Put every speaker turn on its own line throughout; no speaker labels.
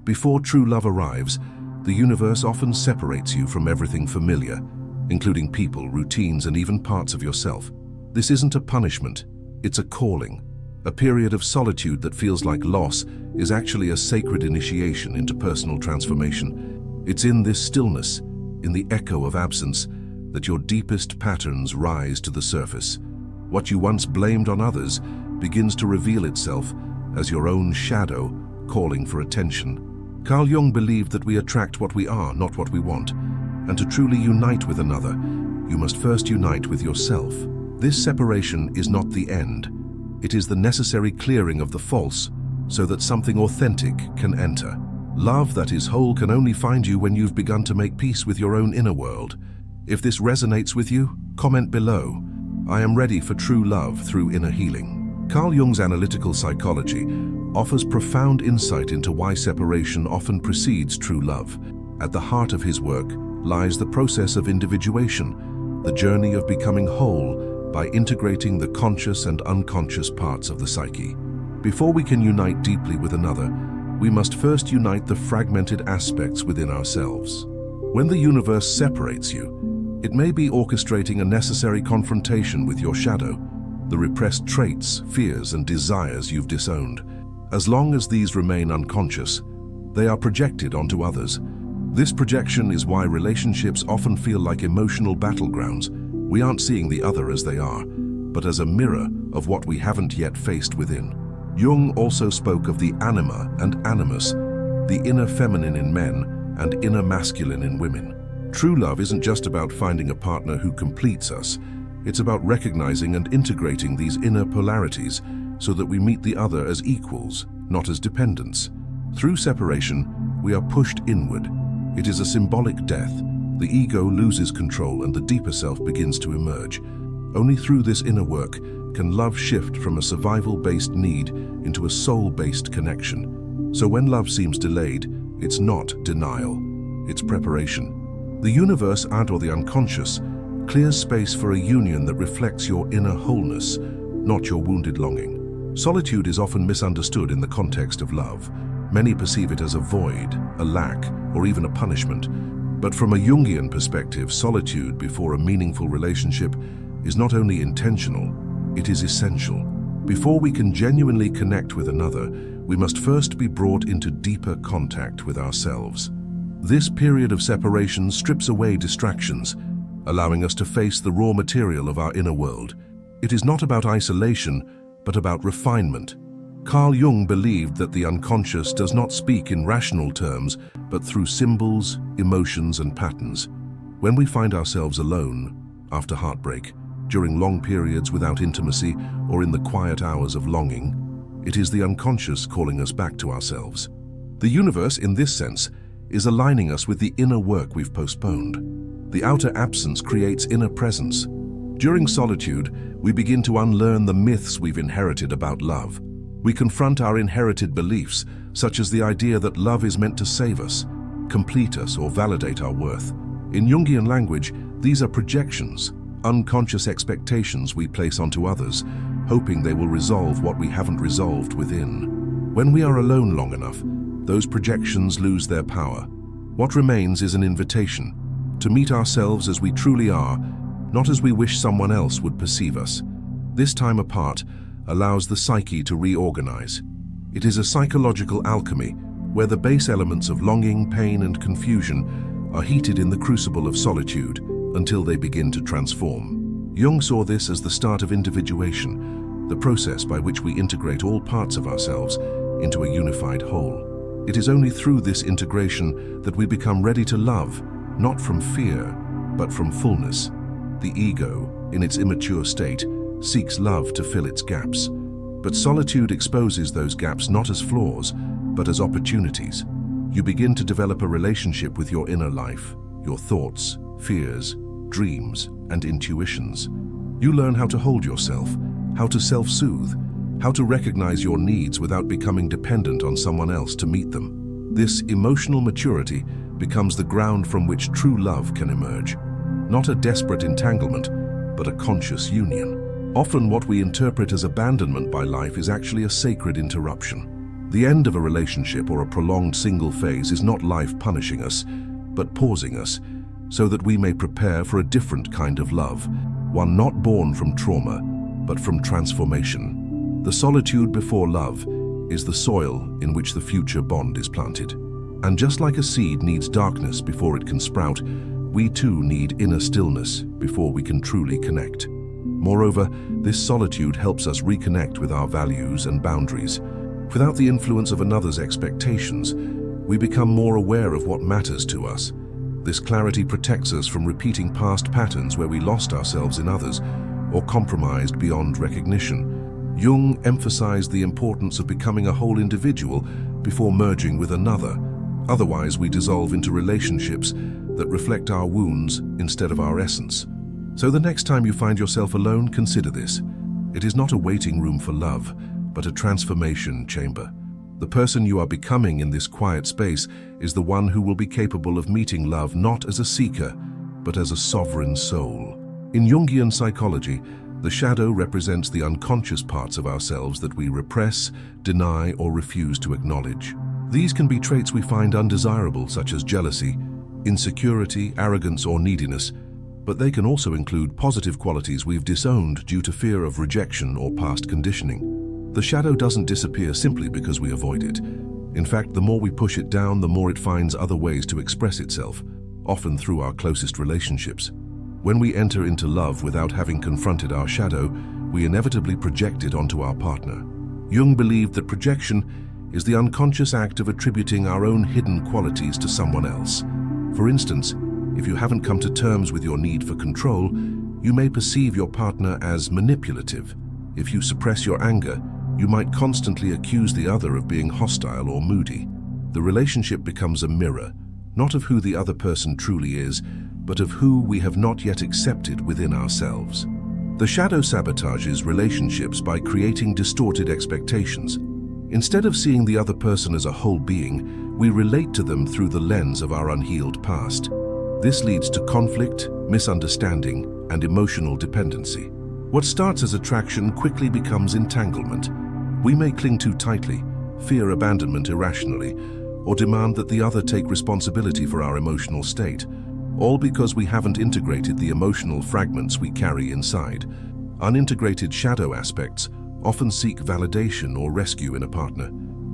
Before true love arrives, the universe often separates you from everything familiar, including people, routines, and even parts of yourself. This isn't a punishment, it's a calling. A period of solitude that feels like loss is actually a sacred initiation into personal transformation. It's in this stillness, in the echo of absence, that your deepest patterns rise to the surface. What you once blamed on others begins to reveal itself as your own shadow calling for attention. Carl Jung believed that we attract what we are, not what we want. And to truly unite with another, you must first unite with yourself. This separation is not the end. It is the necessary clearing of the false so that something authentic can enter. Love that is whole can only find you when you've begun to make peace with your own inner world. If this resonates with you, comment below. I am ready for true love through inner healing. Carl Jung's analytical psychology offers profound insight into why separation often precedes true love. At the heart of his work lies the process of individuation, the journey of becoming whole by integrating the conscious and unconscious parts of the psyche. Before we can unite deeply with another, we must first unite the fragmented aspects within ourselves. When the universe separates you, it may be orchestrating a necessary confrontation with your shadow, the repressed traits, fears, and desires you've disowned. As long as these remain unconscious, they are projected onto others. This projection is why relationships often feel like emotional battlegrounds. We aren't seeing the other as they are, but as a mirror of what we haven't yet faced within. Jung also spoke of the anima and animus, the inner feminine in men and inner masculine in women. True love isn't just about finding a partner who completes us. It's about recognizing and integrating these inner polarities so that we meet the other as equals, not as dependents. Through separation, we are pushed inward. It is a symbolic death. The ego loses control and the deeper self begins to emerge. Only through this inner work can love shift from a survival-based need into a soul-based connection. So when love seems delayed, it's not denial, it's preparation. The universe or the unconscious clears space for a union that reflects your inner wholeness, not your wounded longing. Solitude is often misunderstood in the context of love. Many perceive it as a void, a lack, or even a punishment. But from a Jungian perspective, solitude before a meaningful relationship is not only intentional, it is essential. Before we can genuinely connect with another, we must first be brought into deeper contact with ourselves. This period of separation strips away distractions, allowing us to face the raw material of our inner world. It is not about isolation, but about refinement. Carl Jung believed that the unconscious does not speak in rational terms, but through symbols, emotions, and patterns. When we find ourselves alone, after heartbreak, during long periods without intimacy, or in the quiet hours of longing, it is the unconscious calling us back to ourselves. The universe, in this sense, is aligning us with the inner work we've postponed. The outer absence creates inner presence. During solitude, we begin to unlearn the myths we've inherited about love. We confront our inherited beliefs, such as the idea that love is meant to save us, complete us, or validate our worth. In Jungian language, these are projections, unconscious expectations we place onto others, hoping they will resolve what we haven't resolved within. When we are alone long enough, those projections lose their power. What remains is an invitation to meet ourselves as we truly are, not as we wish someone else would perceive us. This time apart allows the psyche to reorganize. It is a psychological alchemy where the base elements of longing, pain, and confusion are heated in the crucible of solitude until they begin to transform. Jung saw this as the start of individuation, the process by which we integrate all parts of ourselves into a unified whole. It is only through this integration that we become ready to love, not from fear, but from fullness. The ego, in its immature state, seeks love to fill its gaps. But solitude exposes those gaps not as flaws, but as opportunities. You begin to develop a relationship with your inner life, your thoughts, fears, dreams, and intuitions. You learn how to hold yourself, how to self-soothe, how to recognize your needs without becoming dependent on someone else to meet them. This emotional maturity becomes the ground from which true love can emerge. Not a desperate entanglement, but a conscious union. Often what we interpret as abandonment by life is actually a sacred interruption. The end of a relationship or a prolonged single phase is not life punishing us, but pausing us, so that we may prepare for a different kind of love, one not born from trauma, but from transformation. The solitude before love is the soil in which the future bond is planted. And just like a seed needs darkness before it can sprout, we too need inner stillness before we can truly connect. Moreover, this solitude helps us reconnect with our values and boundaries. Without the influence of another's expectations, we become more aware of what matters to us. This clarity protects us from repeating past patterns where we lost ourselves in others or compromised beyond recognition. Jung emphasized the importance of becoming a whole individual before merging with another. Otherwise, we dissolve into relationships that reflect our wounds instead of our essence. So the next time you find yourself alone, consider this. It is not a waiting room for love, but a transformation chamber. The person you are becoming in this quiet space is the one who will be capable of meeting love not as a seeker, but as a sovereign soul. In Jungian psychology, the shadow represents the unconscious parts of ourselves that we repress, deny, or refuse to acknowledge. These can be traits we find undesirable, such as jealousy, insecurity, arrogance, or neediness, but they can also include positive qualities we've disowned due to fear of rejection or past conditioning. The shadow doesn't disappear simply because we avoid it. In fact, the more we push it down, the more it finds other ways to express itself, often through our closest relationships. When we enter into love without having confronted our shadow, we inevitably project it onto our partner. Jung believed that projection is the unconscious act of attributing our own hidden qualities to someone else. For instance, if you haven't come to terms with your need for control, you may perceive your partner as manipulative. If you suppress your anger, you might constantly accuse the other of being hostile or moody. The relationship becomes a mirror, not of who the other person truly is, but of who we have not yet accepted within ourselves. The shadow sabotages relationships by creating distorted expectations. Instead of seeing the other person as a whole being, we relate to them through the lens of our unhealed past. This leads to conflict, misunderstanding, and emotional dependency. What starts as attraction quickly becomes entanglement. We may cling too tightly, fear abandonment irrationally, or demand that the other take responsibility for our emotional state, all because we haven't integrated the emotional fragments we carry inside. Unintegrated shadow aspects often seek validation or rescue in a partner.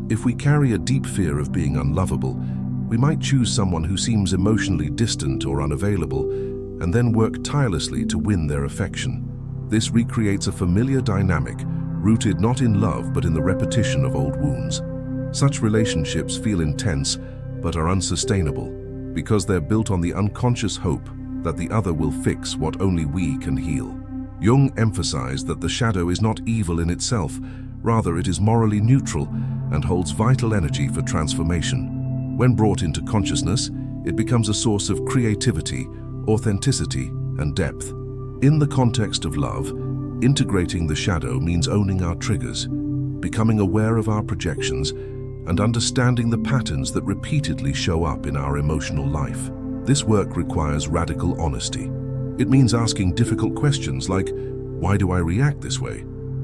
If we carry a deep fear of being unlovable, we might choose someone who seems emotionally distant or unavailable, and then work tirelessly to win their affection. This recreates a familiar dynamic, rooted not in love but in the repetition of old wounds. Such relationships feel intense but are unsustainable because they're built on the unconscious hope that the other will fix what only we can heal. Jung emphasized that the shadow is not evil in itself, rather it is morally neutral and holds vital energy for transformation. When brought into consciousness, it becomes a source of creativity, authenticity, and depth. In the context of love, integrating the shadow means owning our triggers, becoming aware of our projections, and understanding the patterns that repeatedly show up in our emotional life. This work requires radical honesty. It means asking difficult questions like, why do I react this way?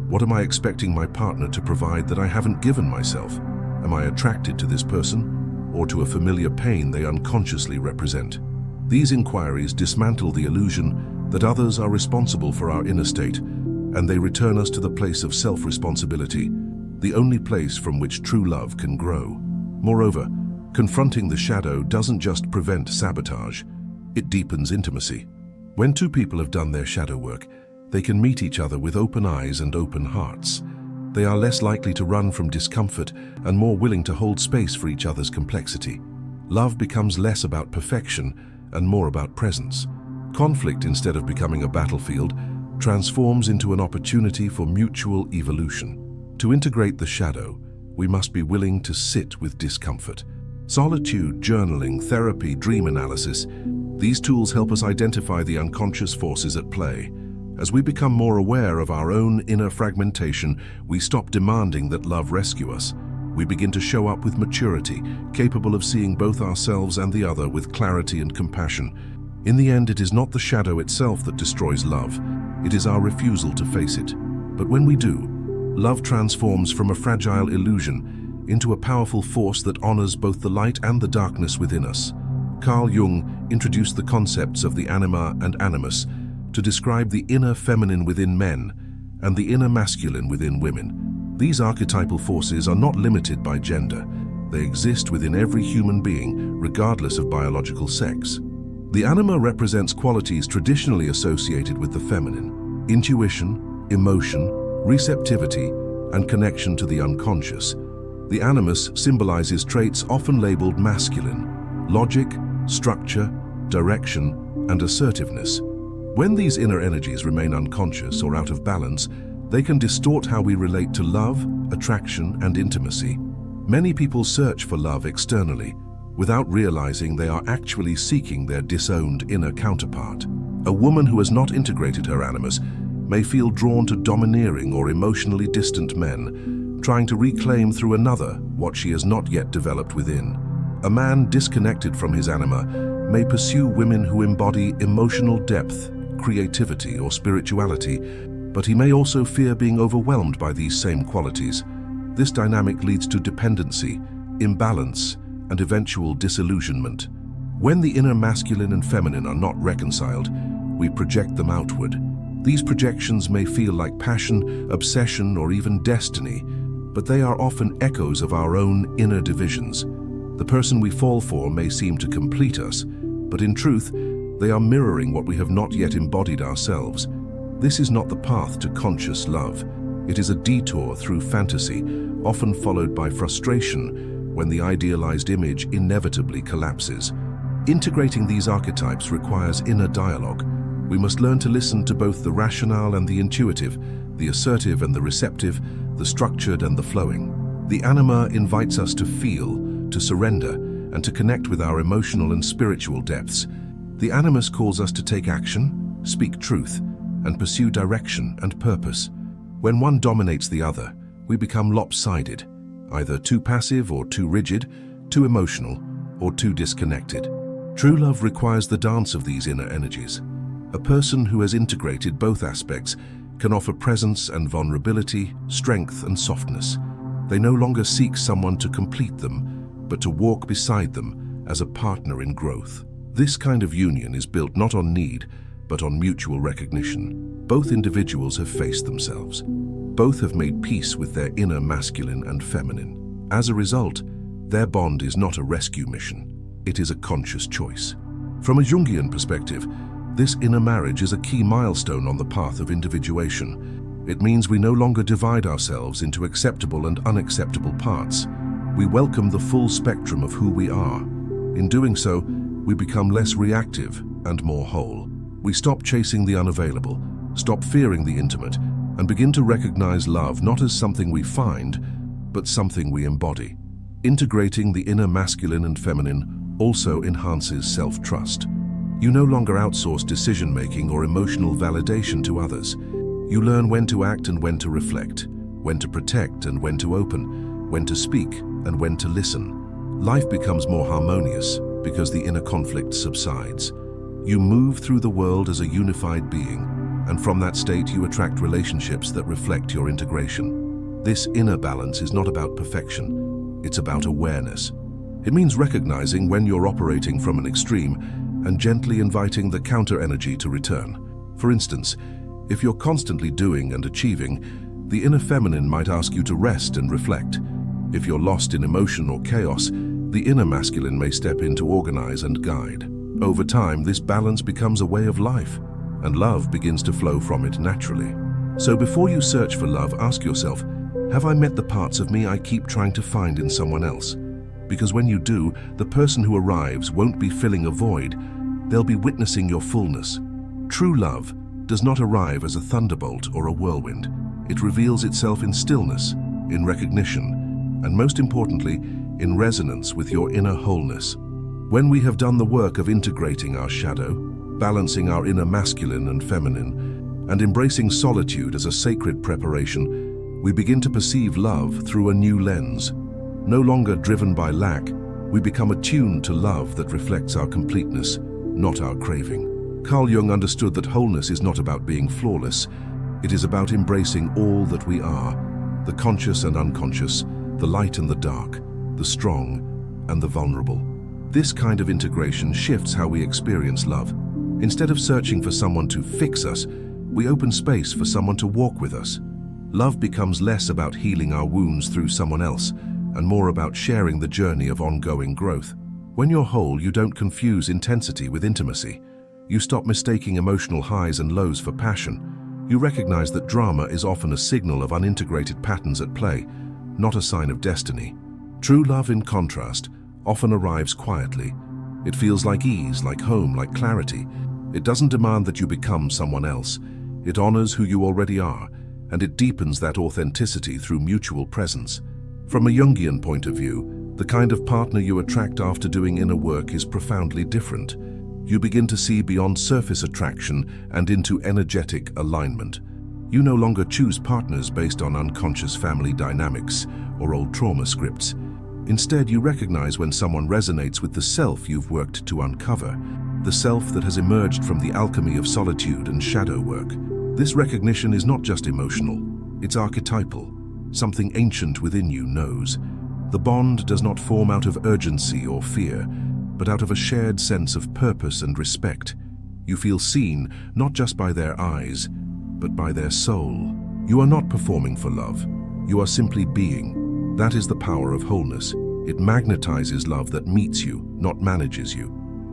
What am I expecting my partner to provide that I haven't given myself? Am I attracted to this person or to a familiar pain they unconsciously represent? These inquiries dismantle the illusion that others are responsible for our inner state, and they return us to the place of self-responsibility, the only place from which true love can grow. Moreover, confronting the shadow doesn't just prevent sabotage, it deepens intimacy. When two people have done their shadow work, they can meet each other with open eyes and open hearts. They are less likely to run from discomfort and more willing to hold space for each other's complexity. Love becomes less about perfection and more about presence. Conflict, instead of becoming a battlefield, transforms into an opportunity for mutual evolution. To integrate the shadow, we must be willing to sit with discomfort. Solitude, journaling, therapy, dream analysis, these tools help us identify the unconscious forces at play. As we become more aware of our own inner fragmentation, we stop demanding that love rescue us. We begin to show up with maturity, capable of seeing both ourselves and the other with clarity and compassion. In the end, it is not the shadow itself that destroys love. It is our refusal to face it. But when we do, love transforms from a fragile illusion into a powerful force that honors both the light and the darkness within us. Carl Jung introduced the concepts of the anima and animus to describe the inner feminine within men and the inner masculine within women. These archetypal forces are not limited by gender. They exist within every human being, regardless of biological sex. The anima represents qualities traditionally associated with the feminine: intuition, emotion, receptivity, and connection to the unconscious. The animus symbolizes traits often labeled masculine: logic, structure, direction, and assertiveness. When these inner energies remain unconscious or out of balance, they can distort how we relate to love, attraction, and intimacy. Many people search for love externally, without realizing they are actually seeking their disowned inner counterpart. A woman who has not integrated her animus may feel drawn to domineering or emotionally distant men, trying to reclaim through another what she has not yet developed within. A man disconnected from his anima may pursue women who embody emotional depth, creativity, or spirituality, but he may also fear being overwhelmed by these same qualities. This dynamic leads to dependency, imbalance, and eventual disillusionment. When the inner masculine and feminine are not reconciled, we project them outward. These projections may feel like passion, obsession, or even destiny, but they are often echoes of our own inner divisions. The person we fall for may seem to complete us, but in truth, they are mirroring what we have not yet embodied ourselves. This is not the path to conscious love. It is a detour through fantasy, often followed by frustration when the idealized image inevitably collapses. Integrating these archetypes requires inner dialogue. We must learn to listen to both the rationale and the intuitive, the assertive and the receptive, the structured and the flowing. The anima invites us to feel, to surrender, and to connect with our emotional and spiritual depths. The animus calls us to take action, speak truth, and pursue direction and purpose. When one dominates the other, we become lopsided, either too passive or too rigid, too emotional or too disconnected. True love requires the dance of these inner energies. A person who has integrated both aspects can offer presence and vulnerability, strength and softness. They no longer seek someone to complete them, but to walk beside them as a partner in growth. This kind of union is built not on need, but on mutual recognition. Both individuals have faced themselves. Both have made peace with their inner masculine and feminine. As a result, their bond is not a rescue mission. It is a conscious choice. From a Jungian perspective, this inner marriage is a key milestone on the path of individuation. It means we no longer divide ourselves into acceptable and unacceptable parts. We welcome the full spectrum of who we are. In doing so, we become less reactive and more whole. We stop chasing the unavailable, stop fearing the intimate, and begin to recognize love not as something we find, but something we embody. Integrating the inner masculine and feminine also enhances self-trust. You no longer outsource decision-making or emotional validation to others. You learn when to act and when to reflect, when to protect and when to open, when to speak and when to listen. Life becomes more harmonious because the inner conflict subsides. You move through the world as a unified being, and from that state you attract relationships that reflect your integration. This inner balance is not about perfection, it's about awareness. It means recognizing when you're operating from an extreme and gently inviting the counter-energy to return. For instance, if you're constantly doing and achieving, the inner feminine might ask you to rest and reflect. If you're lost in emotion or chaos, the inner masculine may step in to organize and guide. Over time, this balance becomes a way of life, and love begins to flow from it naturally. So before you search for love, ask yourself, have I met the parts of me I keep trying to find in someone else? Because when you do, the person who arrives won't be filling a void, they'll be witnessing your fullness. True love does not arrive as a thunderbolt or a whirlwind. It reveals itself in stillness, in recognition, and most importantly, in resonance with your inner wholeness. When we have done the work of integrating our shadow, balancing our inner masculine and feminine, and embracing solitude as a sacred preparation, we begin to perceive love through a new lens. No longer driven by lack, we become attuned to love that reflects our completeness, not our craving. Carl Jung understood that wholeness is not about being flawless. It is about embracing all that we are, the conscious and unconscious, the light and the dark, the strong and the vulnerable. This kind of integration shifts how we experience love. Instead of searching for someone to fix us, we open space for someone to walk with us. Love becomes less about healing our wounds through someone else and more about sharing the journey of ongoing growth. When you're whole, you don't confuse intensity with intimacy. You stop mistaking emotional highs and lows for passion. You recognize that drama is often a signal of unintegrated patterns at play, not a sign of destiny. True love, in contrast, often arrives quietly. It feels like ease, like home, like clarity. It doesn't demand that you become someone else. It honors who you already are, and it deepens that authenticity through mutual presence. From a Jungian point of view, the kind of partner you attract after doing inner work is profoundly different. You begin to see beyond surface attraction and into energetic alignment. You no longer choose partners based on unconscious family dynamics or old trauma scripts. Instead, you recognize when someone resonates with the self you've worked to uncover, the self that has emerged from the alchemy of solitude and shadow work. This recognition is not just emotional, it's archetypal. Something ancient within you knows. The bond does not form out of urgency or fear, but out of a shared sense of purpose and respect. You feel seen, not just by their eyes, but by their soul. You are not performing for love. You are simply being. That is the power of wholeness. It magnetizes love that meets you, not manages you.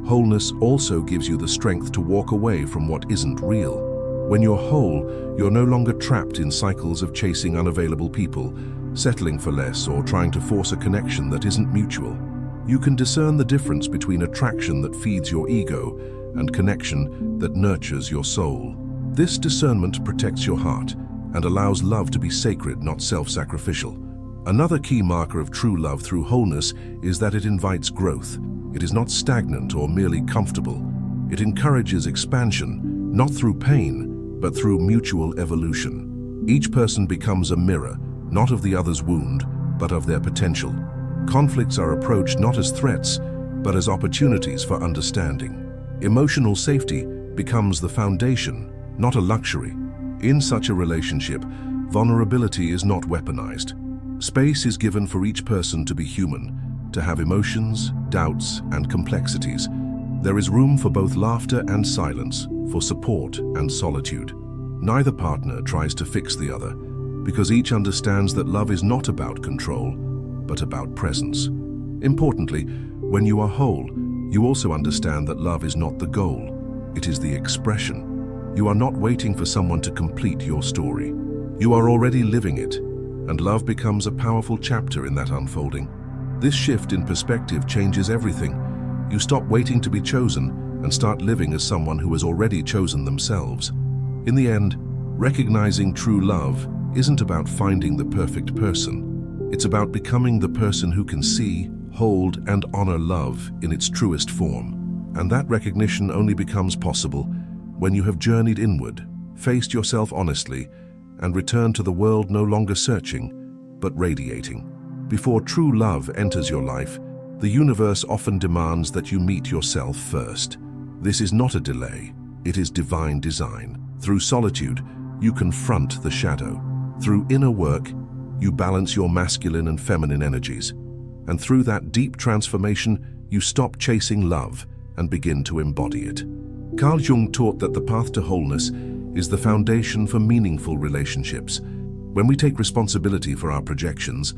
Wholeness also gives you the strength to walk away from what isn't real. When you're whole, you're no longer trapped in cycles of chasing unavailable people, settling for less, or trying to force a connection that isn't mutual. You can discern the difference between attraction that feeds your ego and connection that nurtures your soul. This discernment protects your heart and allows love to be sacred, not self-sacrificial. Another key marker of true love through wholeness is that it invites growth. It is not stagnant or merely comfortable. It encourages expansion, not through pain, but through mutual evolution. Each person becomes a mirror, not of the other's wound, but of their potential. Conflicts are approached not as threats, but as opportunities for understanding. Emotional safety becomes the foundation, not a luxury. In such a relationship, vulnerability is not weaponized. Space is given for each person to be human, to have emotions, doubts, and complexities. There is room for both laughter and silence, for support and solitude. Neither partner tries to fix the other, because each understands that love is not about control, but about presence. Importantly, when you are whole, you also understand that love is not the goal, it is the expression. You are not waiting for someone to complete your story. You are already living it, and love becomes a powerful chapter in that unfolding. This shift in perspective changes everything. You stop waiting to be chosen and start living as someone who has already chosen themselves. In the end, recognizing true love isn't about finding the perfect person. It's about becoming the person who can see, hold, and honor love in its truest form. And that recognition only becomes possible when you have journeyed inward, faced yourself honestly, and returned to the world no longer searching, but radiating. Before true love enters your life, the universe often demands that you meet yourself first. This is not a delay, it is divine design. Through solitude, you confront the shadow. Through inner work, you balance your masculine and feminine energies. And through that deep transformation, you stop chasing love and begin to embody it. Carl Jung taught that the path to wholeness is the foundation for meaningful relationships. When we take responsibility for our projections,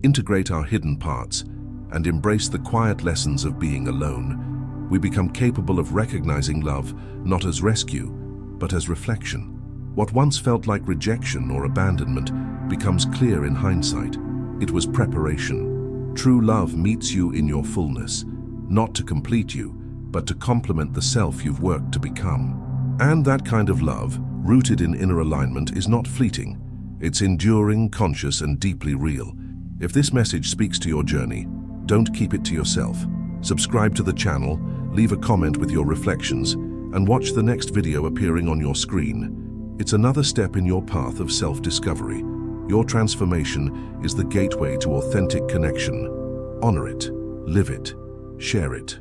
integrate our hidden parts, and embrace the quiet lessons of being alone, we become capable of recognizing love not as rescue, but as reflection. What once felt like rejection or abandonment becomes clear in hindsight. It was preparation. True love meets you in your fullness, not to complete you, but to complement the self you've worked to become. And that kind of love, rooted in inner alignment, is not fleeting. It's enduring, conscious, and deeply real. If this message speaks to your journey, don't keep it to yourself. Subscribe to the channel, leave a comment with your reflections, and watch the next video appearing on your screen. It's another step in your path of self-discovery. Your transformation is the gateway to authentic connection. Honor it, live it, share it.